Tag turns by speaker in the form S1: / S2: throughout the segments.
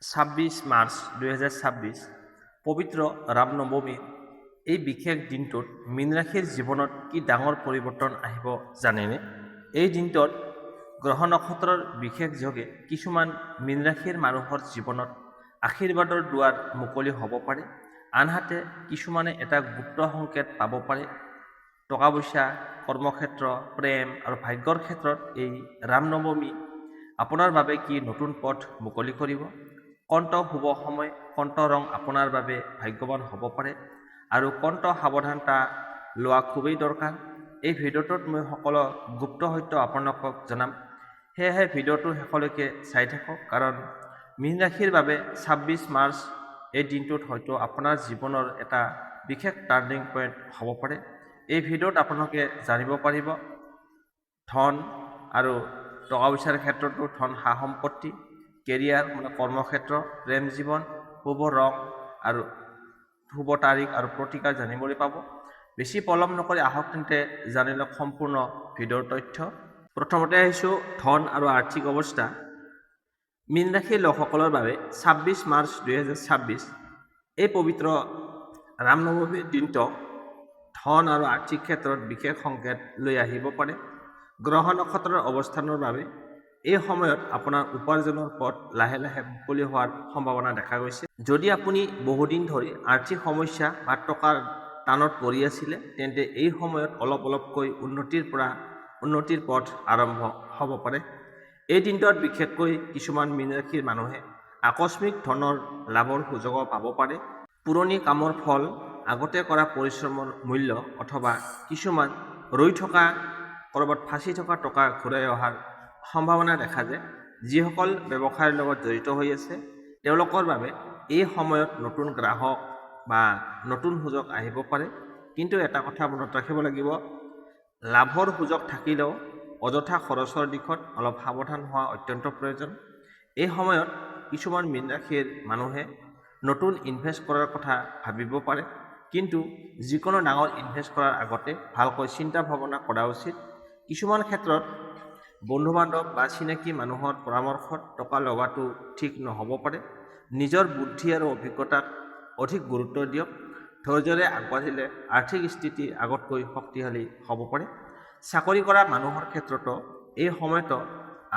S1: 26 March 2026 পবিত্ৰ ৰামনৱমী এই বিশেষ দিনটোত মীন ৰাশিৰ জীৱনত কি ডাঙৰ পৰিৱৰ্তন আহিব জানেনে? এই দিনটোত গ্ৰহ নক্ষত্ৰৰ বিশেষ যোগে কিছুমান মীন ৰাশিৰ মানুহৰ জীৱনত আশীৰ্বাদৰ দুৱাৰ মুকলি হ'ব পাৰে। আনহাতে কিছুমানে এটা গুপ্ত সংকেত পাব পাৰে। টকা পইচা, কৰ্মক্ষেত্ৰ, প্ৰেম আৰু ভাগ্যৰ ক্ষেত্ৰত এই ৰামনৱমী আপোনাৰ বাবে কি নতুন পথ মুকলি কৰিব? কণ্ঠ শুভ সময়, কণ্ঠ ৰং আপোনাৰ বাবে ভাগ্যৱান হ'ব পাৰে আৰু কণ্ঠ সাৱধানতা লোৱা খুবেই দৰকাৰ। এই ভিডিঅ'টোত মই সকলো গুপ্ত সত্য আপোনালোকক জনাম, সেয়েহে ভিডিঅ'টো শেষলৈকে চাই থাকক, কাৰণ মীন ৰাশিৰ বাবে 26 মাৰ্চ এই দিনটোত হয়তো আপোনাৰ জীৱনৰ এটা বিশেষ টাৰ্ণিং পইণ্ট হ'ব পাৰে। এই ভিডিঅ'ত আপোনালোকে জানিব পাৰিব ধন আৰু টকা পইচাৰ ক্ষেত্ৰতো, ধন সা সম্পত্তি, কেৰিয়াৰ কৰ্মক্ষেত্ৰ, প্ৰেম জীৱন, শুভ ৰং আৰু শুভ তাৰিখ আৰু প্ৰতিকাৰ জানিবলৈ পাব। বেছি পলম নকৰি আহক তেন্তে জানি লওক সম্পূৰ্ণ ভিডিঅ'ৰ তথ্য। প্ৰথমতে আহিছোঁ ধন আৰু আৰ্থিক অৱস্থা। মীন ৰাশিৰ লোকসকলৰ বাবে 26 মাৰ্চ 2026 এই পবিত্ৰ ৰামনৱমীৰ দিনটো ধন আৰু আৰ্থিক ক্ষেত্ৰত বিশেষ সংকেত লৈ আহিব পাৰে। গ্ৰহ নক্ষত্ৰৰ অৱস্থানৰ বাবে এই সময়ত আপোনাৰ উপাৰ্জনৰ পথ লাহে লাহে মুকলি হোৱাৰ সম্ভাৱনা দেখা গৈছে। যদি আপুনি বহুদিন ধৰি আৰ্থিক সমস্যা বা টকাৰ টানত পৰি আছিলে, তেন্তে এই সময়ত অলপকৈ উন্নতিৰ পথ আৰম্ভ হ'ব পাৰে। এই দিনটোত বিশেষকৈ কিছুমান মীন ৰাশিৰ মানুহে আকস্মিক ধনৰ লাভৰ সুযোগো পাব পাৰে। পুৰণি কামৰ ফল, আগতে কৰা পৰিশ্ৰমৰ মূল্য অথবা কিছুমান ৰৈ থকা, ক'ৰবাত ফাঁচি থকা টকা ঘূৰাই অহাৰ সম্ভাৱনা দেখা যায়। যিসকল ব্যৱসায়ৰ লগত জড়িত হৈ আছে তেওঁলোকৰ বাবে এই সময়ত নতুন গ্ৰাহক বা নতুন সুযোগ আহিব পাৰে। কিন্তু এটা কথা মনত ৰাখিব লাগিব, লাভৰ সুযোগ থাকিলেও অযথা খৰচৰ দিশত অলপ সাৱধান হোৱা অত্যন্ত প্ৰয়োজন। এই সময়ত কিছুমান মীন ৰাশিৰ মানুহে নতুন ইনভেষ্ট কৰাৰ কথা ভাবিব পাৰে, কিন্তু যিকোনো ডাঙৰ ইনভেষ্ট কৰাৰ আগতে ভালকৈ চিন্তা ভাৱনা কৰা উচিত। কিছুমান ক্ষেত্ৰত বন্ধু বান্ধৱ বা চিনাকি মানুহৰ পৰামৰ্শত টকা লগোৱাটো ঠিক নহ'ব পাৰে। নিজৰ বুদ্ধি আৰু অভিজ্ঞতাক অধিক গুৰুত্ব দিয়ক। ধৈৰ্যৰে আগবাঢ়িলে আৰ্থিক স্থিতি আগতকৈ শক্তিশালী হ'ব পাৰে। চাকৰি কৰা মানুহৰ ক্ষেত্ৰতো এই সময়টো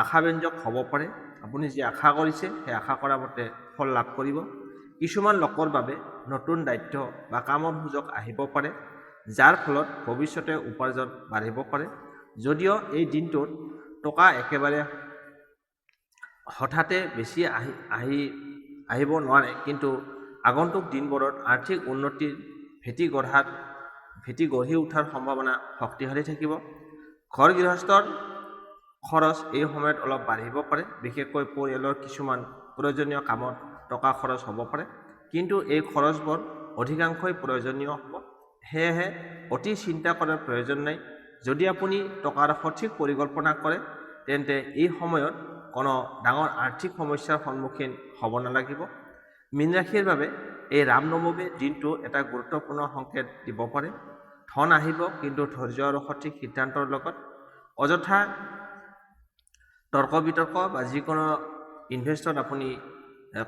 S1: আশাব্যঞ্জক হ'ব পাৰে। আপুনি যি আশা কৰিছে সেই আশা কৰা মতে ফল লাভ কৰিব। কিছুমান লোকৰ বাবে নতুন দায়িত্ব বা কামৰ সুযোগ আহিব পাৰে, যাৰ ফলত ভৱিষ্যতে উপাৰ্জন বাঢ়িব পাৰে। যদিও এই দিনটোত টকা একেবাৰে হঠাতে বেছি আহিব নোৱাৰে, কিন্তু আগন্তুক দিনবোৰত আৰ্থিক উন্নতিৰ ভেটি গঢ়ি উঠাৰ সম্ভাৱনা শক্তিশালী থাকিব। ঘৰ গৃহস্থৰ খৰচ এই সময়ত অলপ বাঢ়িব পাৰে, বিশেষকৈ পৰিয়ালৰ কিছুমান প্ৰয়োজনীয় কামত টকা খৰচ হ'ব পাৰে, কিন্তু এই খৰচবোৰ অধিকাংশই প্ৰয়োজনীয় হ'ব, সেয়েহে অতি চিন্তা কৰাৰ প্ৰয়োজন নাই। যদি আপুনি টকাৰ সঠিক পৰিকল্পনা কৰে তেন্তে এই সময়ত কোনো ডাঙৰ আৰ্থিক সমস্যাৰ সন্মুখীন হ'ব নালাগিব। মীন ৰাশিৰ বাবে এই ৰামনৱমীৰ দিনটো এটা গুৰুত্বপূৰ্ণ সংকেত দিব পাৰে। ধন আহিব, কিন্তু ধৈৰ্য আৰু সঠিক সিদ্ধান্তৰ লগত। অযথা তৰ্ক বিতৰ্ক বা যিকোনো ইনভেষ্টত আপুনি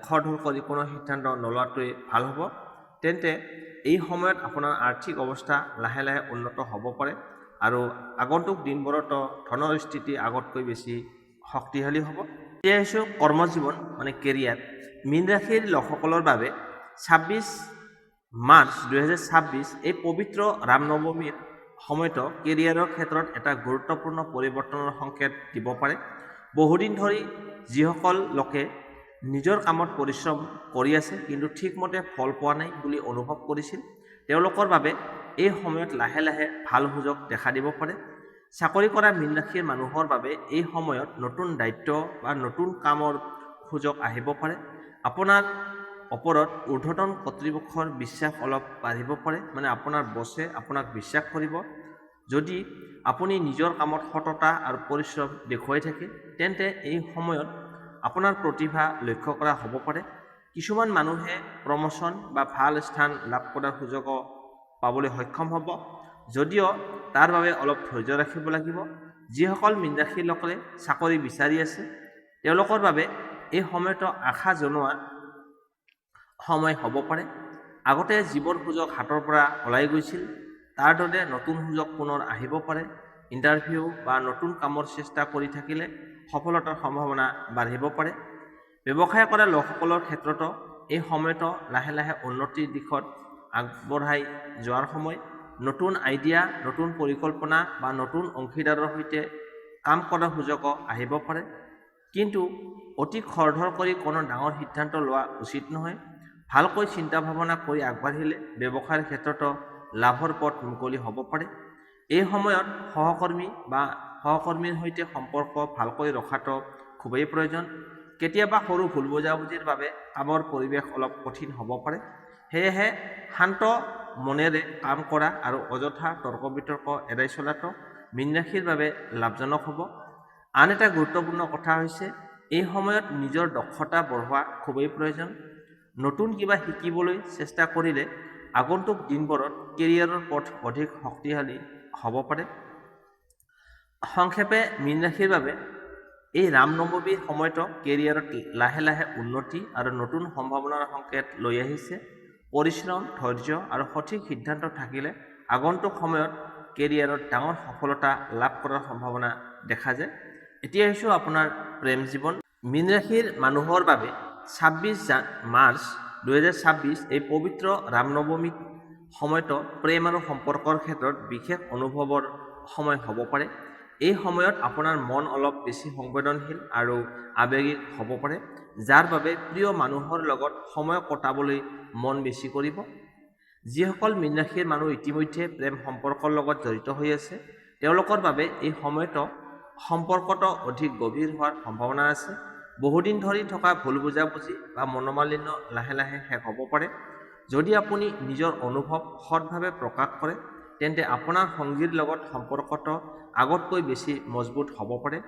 S1: খৰধৰ কৰি কোনো সিদ্ধান্ত নোলোৱাটোৱে ভাল হ'ব। তেন্তে এই সময়ত আপোনাৰ আৰ্থিক অৱস্থা লাহে লাহে উন্নত হ'ব পাৰে আৰু আগন্তুক দিনবোৰতো ধনৰ স্থিতি আগতকৈ বেছি শক্তিশালী হ'ব। এতিয়া আহিছোঁ কৰ্মজীৱন কেৰিয়াৰ। মীন ৰাশিৰ লোকসকলৰ বাবে 26 মাৰ্চ 2026 এই পবিত্ৰ ৰামনৱমীৰ সময়তো কেৰিয়াৰৰ ক্ষেত্ৰত এটা গুৰুত্বপূৰ্ণ পৰিৱৰ্তনৰ সংকেত দিব পাৰে। বহুদিন ধৰি যিসকল লোকে নিজৰ কামত পৰিশ্ৰম কৰি আছে কিন্তু ঠিকমতে ফল পোৱা নাই বুলি অনুভৱ কৰিছিল, তেওঁলোকৰ বাবে এই সময়ত লাহে লাহে ভাল সুযোগ দেখা দিব পাৰে। চাকৰি কৰা মীন ৰাশিৰ মানুহৰ বাবে এই সময়ত নতুন দায়িত্ব বা নতুন কামৰ সুযোগ আহিব পাৰে। আপোনাৰ ওপৰত ঊৰ্ধ্বতন কৰ্তৃপক্ষৰ বিশ্বাস অলপ বাঢ়িব পাৰে, আপোনাৰ বছে আপোনাক বিশ্বাস কৰিব। যদি আপুনি নিজৰ কামত সততা আৰু পৰিশ্ৰম দেখুৱাই থাকে, তেন্তে এই সময়ত আপোনাৰ প্ৰতিভা লক্ষ্য কৰা হ'ব পাৰে। কিছুমান মানুহে প্ৰমোচন বা ভাল স্থান লাভ কৰাৰ সুযোগো পাবলৈ সক্ষম হ'ব, যদিও তাৰ বাবে অলপ ধৈৰ্য ৰাখিব লাগিব। যিসকল মীন ৰাশিৰ লোকে চাকৰি বিচাৰি আছে তেওঁলোকৰ বাবে এই সময়তো আশা জনোৱা সময় হ'ব পাৰে। আগতে যিবোৰ সুযোগ হাতৰ পৰা ওলাই গৈছিল তাৰ দৰে নতুন সুযোগ পুনৰ আহিব পাৰে। ইণ্টাৰভিউ বা নতুন কামৰ চেষ্টা কৰি থাকিলে সফলতাৰ সম্ভাৱনা বাঢ়িব পাৰে। ব্যৱসায় কৰা লোকসকলৰ ক্ষেত্ৰতো এই সময়তো লাহে লাহে উন্নতিৰ দিশত আগবঢ়াই যোৱাৰ সময়। নতুন আইডিয়া, নতুন পৰিকল্পনা বা নতুন অংশীদাৰৰ সৈতে কাম কৰাৰ সুযোগো আহিব পাৰে। কিন্তু অতি খৰধৰ কৰি কোনো ডাঙৰ সিদ্ধান্ত লোৱা উচিত নহয়। ভালকৈ চিন্তা ভাৱনা কৰি আগবাঢ়িলে ব্যৱসায়ৰ ক্ষেত্ৰতো লাভৰ পথ মুকলি হ'ব পাৰে। এই সময়ত সহকৰ্মীৰ সৈতে সম্পৰ্ক ভালকৈ ৰখাটো খুবেই প্ৰয়োজন। কেতিয়াবা সৰু ভুল বুজাবুজিৰ বাবে কামৰ পৰিৱেশ অলপ কঠিন হ'ব পাৰে। সেয়েহে শান্ত মনেৰে কাম কৰা আৰু অযথা তৰ্ক বিতৰ্ক এৰাই চলাটো মীন ৰাশিৰ বাবে লাভজনক হ'ব। আন এটা গুৰুত্বপূৰ্ণ কথা হৈছে এই সময়ত নিজৰ দক্ষতা বঢ়োৱা খুবেই প্ৰয়োজন। নতুন কিবা শিকিবলৈ চেষ্টা কৰিলে আগন্তুক দিনবোৰত কেৰিয়াৰৰ পথ অধিক শক্তিশালী হ'ব পাৰে। সংক্ষেপে মীন ৰাশিৰ বাবে এই ৰামনৱমীৰ সময়তো কেৰিয়াৰত লাহে লাহে উন্নতি আৰু নতুন সম্ভাৱনাৰ সংকেত লৈ আহিছে। পৰিশ্ৰম, ধৈৰ্য আৰু সঠিক সিদ্ধান্ত থাকিলে আগন্তুক সময়ত কেৰিয়াৰত ডাঙৰ সফলতা লাভ কৰাৰ সম্ভাৱনা দেখা যায়। এতিয়া আহিছোঁ আপোনাৰ প্ৰেম জীৱন। মীন ৰাশিৰ মানুহৰ বাবে 26 মাৰ্চ 2026 এই পবিত্ৰ ৰামনৱমী সময়তো প্ৰেম আৰু সম্পৰ্কৰ ক্ষেত্ৰত বিশেষ অনুভৱৰ সময় হ'ব পাৰে। এই সময়ত আপোনাৰ মন অলপ বেছি সংবেদনশীল আৰু আৱেগিক হ'ব পাৰে, যাৰ বাবে প্ৰিয় মানুহৰ লগত সময় কটাবলৈ মন বেছি কৰিব। যিসকল মীন ৰাশিৰ মানুহ ইতিমধ্যে প্ৰেম সম্পৰ্কৰ লগত জড়িত হৈ আছে তেওঁলোকৰ বাবে এই সময়তো সম্পৰ্কটো অধিক গভীৰ হোৱাৰ সম্ভাৱনা আছে। বহুদিন ধৰি থকা ভুল বুজাবুজি বা মনোমালিন্য লাহে লাহে শেষ হ'ব পাৰে। যদি আপুনি নিজৰ অনুভৱ সৎভাৱে প্ৰকাশ কৰে তেন্তে আপোনাৰ সঙ্গীৰ লগত সম্পৰ্কটো আগতকৈ বেছি মজবুত হ'ব পাৰে।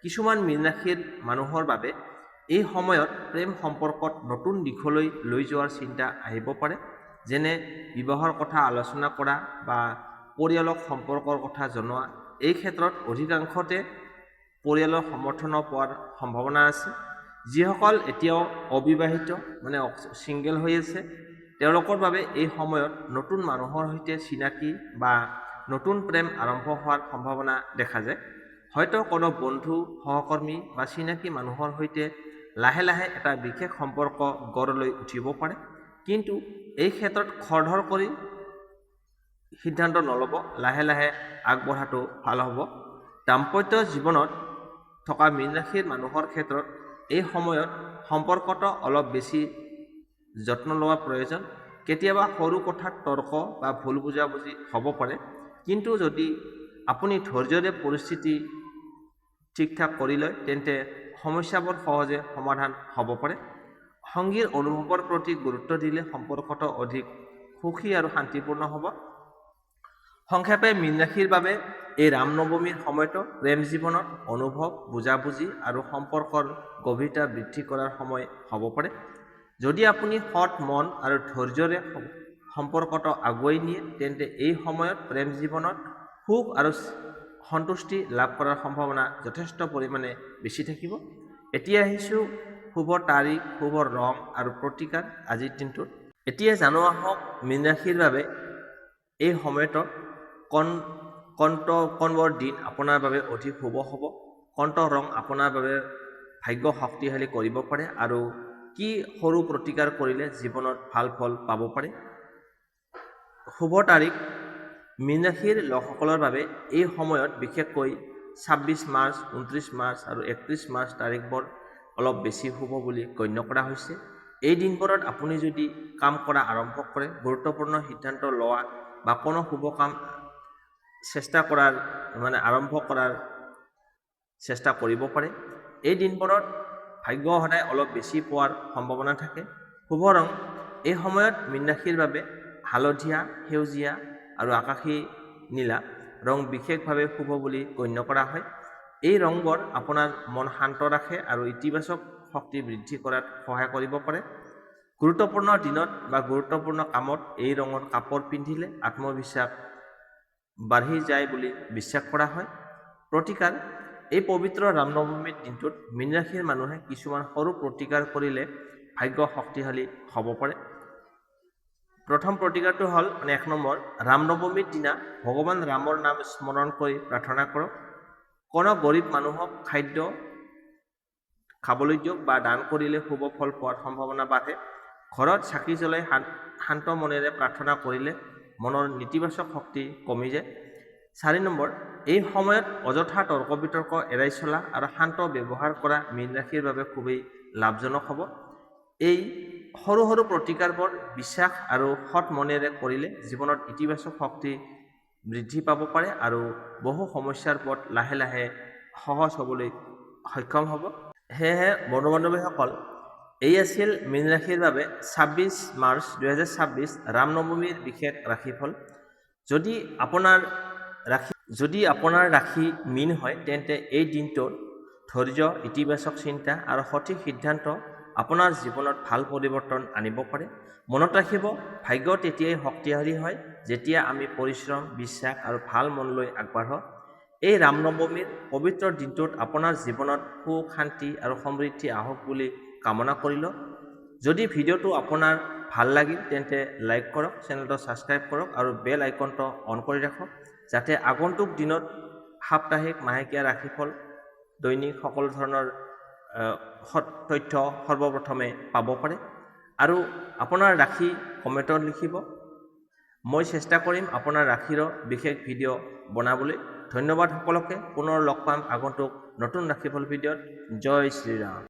S1: কিছুমান মীন ৰাশিৰ মানুহৰ বাবে এই সময়ত প্ৰেম সম্পৰ্কত নতুন দিশলৈ লৈ যোৱাৰ চিন্তা আহিব পাৰে, যেনে বিবাহৰ কথা আলোচনা কৰা বা পৰিয়ালক সম্পৰ্কৰ কথা জনোৱা। এই ক্ষেত্ৰত অধিকাংশতে পৰিয়ালৰ সমৰ্থনো পোৱাৰ সম্ভাৱনা আছে। যিসকল এতিয়াও অবিবাহিত ছিংগেল হৈ আছে তেওঁলোকৰ বাবে এই সময়ত নতুন মানুহৰ সৈতে চিনাকি বা নতুন প্ৰেম আৰম্ভ হোৱাৰ সম্ভাৱনা দেখা যায়। হয়তো কোনো বন্ধু, সহকৰ্মী বা চিনাকি মানুহৰ সৈতে লাহে লাহে এটা বিশেষ সম্পৰ্ক গঢ় লৈ উঠিব পাৰে। কিন্তু এই ক্ষেত্ৰত খৰধৰ কৰি সিদ্ধান্ত নল'ব, লাহে লাহে আগবঢ়াটো ভাল হ'ব। দাম্পত্য জীৱনত থকা মীন ৰাশিৰ মানুহৰ ক্ষেত্ৰত এই সময়ত সম্পৰ্কটো অলপ বেছি যত্ন লোৱা প্ৰয়োজন। কেতিয়াবা সৰু কথাত তৰ্ক বা ভুল বুজাবুজি হ'ব পাৰে, কিন্তু যদি আপুনি ধৈৰ্য্যৰে পৰিস্থিতি ঠিকঠাক কৰি লয় তেন্তে সমস্যাবোৰ সহজে সমাধান হ'ব পাৰে। সঙ্গীৰ অনুভৱৰ প্ৰতি গুৰুত্ব দিলে সম্পৰ্কটো অধিক সুখী আৰু শান্তিপূৰ্ণ হ'ব। সংক্ষেপে মীন ৰাশিৰ বাবে এই ৰামনৱমীৰ সময়তো প্ৰেম জীৱনত অনুভৱ, বুজাবুজি আৰু সম্পৰ্কৰ গভীৰতা বৃদ্ধি কৰাৰ সময় হ'ব পাৰে। যদি আপুনি সৎ মন আৰু ধৈৰ্য্যৰে সম্পৰ্কটো আগুৱাই নিয়ে তেন্তে এই সময়ত প্ৰেম জীৱনত সুখ আৰু সন্তুষ্টি লাভ কৰাৰ সম্ভাৱনা যথেষ্ট পৰিমাণে বেছি থাকিব। এতিয়া আহিছোঁ শুভ তাৰিখ, শুভ ৰং আৰু প্ৰতিকাৰ আজিৰ দিনটোত। এতিয়া জানো আহক মীন ৰাশিৰ বাবে এই সময়তো কোনবোৰ দিন আপোনাৰ বাবে অধিক শুভ হ'ব, কোনটো ৰং আপোনাৰ বাবে ভাগ্য শক্তিশালী কৰিব পাৰে আৰু কি সৰু প্ৰতিকাৰ কৰিলে জীৱনত ভাল ফল পাব পাৰে। শুভ তাৰিখ মীন ৰাশিৰ লোকসকলৰ বাবে এই সময়ত বিশেষকৈ 26 মাৰ্চ, 29 মাৰ্চ আৰু 31 মাৰ্চ তাৰিখবোৰ অলপ বেছি শুভ বুলি গণ্য কৰা হৈছে। এই দিনবোৰত আপুনি যদি কাম কৰা আৰম্ভ কৰে, গুৰুত্বপূৰ্ণ সিদ্ধান্ত লোৱা বা কোনো শুভ কাম আৰম্ভ কৰাৰ চেষ্টা কৰিব পাৰে। এই দিনবোৰত ভাগ্য সদায় অলপ বেছি পোৱাৰ সম্ভাৱনা থাকে। শুভ ৰং এই সময়ত মীন ৰাশিৰ বাবে হালধীয়া, সেউজীয়া আৰু আকাশী নীলা ৰং বিশেষভাৱে শুভ বুলি গণ্য কৰা হয়। এই ৰংবোৰ আপোনাৰ মন শান্ত ৰাখে আৰু ইতিবাচক শক্তি বৃদ্ধি কৰাত সহায় কৰিব পাৰে। গুৰুত্বপূৰ্ণ দিনত বা গুৰুত্বপূৰ্ণ কামত এই ৰঙৰ কাপোৰ পিন্ধিলে আত্মবিশ্বাস বাঢ়ি যায় বুলি বিশ্বাস কৰা হয়। প্ৰতিকাৰ এই পবিত্ৰ ৰামনৱমীৰ দিনটোত মীন ৰাশিৰ মানুহে কিছুমান সৰু প্ৰতিকাৰ কৰিলে ভাগ্য শক্তিশালী হ'ব পাৰে। প্ৰথম প্ৰতিকাৰটো হ'ল 1 নম্বৰ, ৰামনৱমীৰ দিনা ভগৱান ৰামৰ নাম স্মৰণ কৰি প্ৰাৰ্থনা কৰক। কোনো গৰীব মানুহক খাদ্য খাবলৈ দিয়ক বা দান কৰিলে শুভ ফল পোৱাৰ সম্ভাৱনা বাঢ়ে। ঘৰত চাকি জ্বলাই শান্ত মনেৰে প্ৰাৰ্থনা কৰিলে মনৰ নেতিবাচক শক্তি কমি যায়। 4 নম্বৰ, এই সময়ত অযথা তৰ্ক বিতৰ্ক এৰাই চলা আৰু শান্ত ব্যৱহাৰ কৰা মীন ৰাশিৰ বাবে খুবেই লাভজনক হ'ব। এই সৰু সৰু প্ৰতিকাৰবোৰ বিশ্বাস আৰু সৎ মনেৰে কৰিলে জীৱনত ইতিবাচক শক্তি বৃদ্ধি পাব পাৰে আৰু বহু সমস্যাৰ পথ লাহে লাহে সহজ হ'বলৈ সক্ষম হ'ব। সেয়েহে বন্ধু বান্ধৱীসকল, এই আছিল মীন ৰাশিৰ বাবে 26 মাৰ্চ 2026 ৰামনৱমীৰ বিশেষ ৰাশিফল। যদি আপোনাৰ ৰাশি মীন হয়, তেন্তে এই দিনটোত ধৈৰ্য, ইতিবাচক চিন্তা আৰু সঠিক সিদ্ধান্ত আপোনাৰ জীৱনত ভাল পৰিৱৰ্তন আনিব পাৰে। মনত ৰাখিব, ভাগ্য তেতিয়াই শক্তিশালী হয় যেতিয়া আমি পৰিশ্ৰম, বিশ্বাস আৰু ভাল মন লৈ আগবাঢ়ো। এই ৰামনৱমীৰ পবিত্ৰ দিনটোত আপোনাৰ জীৱনত সুখ, শান্তি আৰু সমৃদ্ধি আহক বুলি কামনা কৰিলোঁ। যদি ভিডিঅ'টো আপোনাৰ ভাল লাগিল তেন্তে লাইক কৰক, চেনেলটো ছাবস্ক্ৰাইব কৰক আৰু বেল আইকনটো অন কৰি ৰাখক, যাতে আগন্তুক দিনত সাপ্তাহিক, মাহেকীয়া ৰাশিফল, দৈনিক সকলো ধৰণৰ তথ্য সৰ্বপ্ৰথমে পাব পাৰে। আৰু আপোনাৰ ৰাশি কমেণ্টত লিখিব। মই চেষ্টা কৰিম আপোনাৰ ৰাশিৰো বিশেষ ভিডিঅ' বনাবলৈ। ধন্যবাদ সকলোকে। পুনৰ লগ পাম আগন্তুক নতুন ৰাশিফল ভিডিঅ'ত। জয় শ্ৰীৰাম।